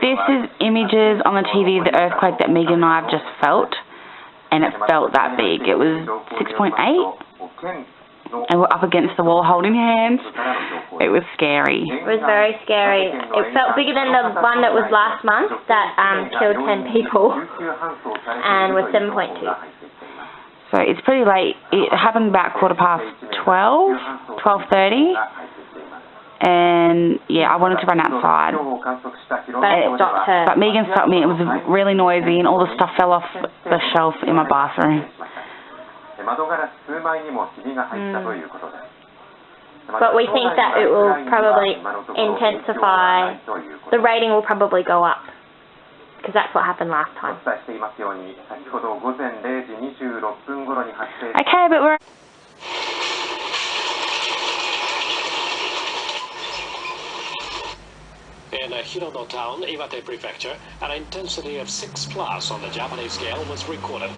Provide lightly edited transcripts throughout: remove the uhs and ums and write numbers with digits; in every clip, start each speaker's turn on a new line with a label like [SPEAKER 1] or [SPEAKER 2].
[SPEAKER 1] this is images on the TV of the earthquake that Megan and I have just felt, and it felt that big. It was 6.8, and we're up against the wall holding hands. It was scary.
[SPEAKER 2] It was very scary. It felt bigger than the one that was last month that killed 10 people and was 7.2.
[SPEAKER 1] So it's pretty late. It happened about 12:30. And yeah, I wanted to run outside. But Megan stopped me. It was really noisy and all the stuff fell off the shelf in my bathroom.
[SPEAKER 2] But we think that it will probably intensify. The rating will probably go up. Because that's what happened last time.
[SPEAKER 1] Okay, but we're...
[SPEAKER 3] In Hirono town, Iwate prefecture, an intensity of 6+ on the Japanese scale was recorded.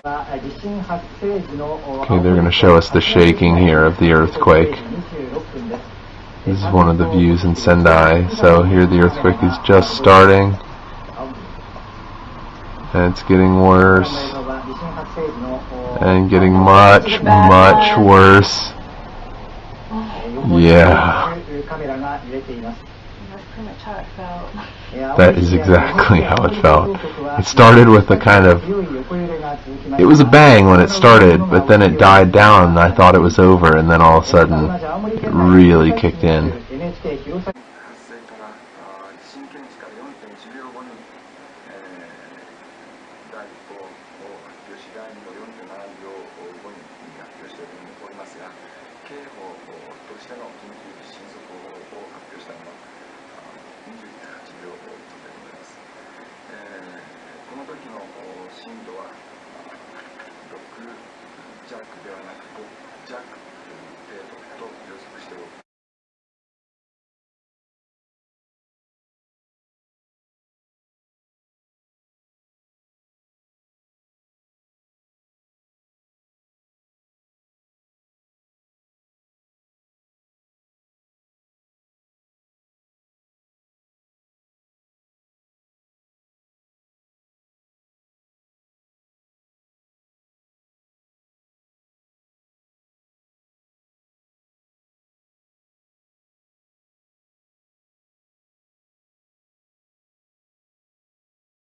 [SPEAKER 4] Okay, they're going to show us the shaking here of the earthquake. This is one of the views in Sendai. So here the earthquake is just starting, and it's getting worse, and getting much, much worse. Yeah.
[SPEAKER 5] That's pretty much how it felt.
[SPEAKER 4] That is exactly how it felt. It started with a kind of... It was a bang when it started, but then it died down and I thought it was over, and then all of a sudden it really kicked in.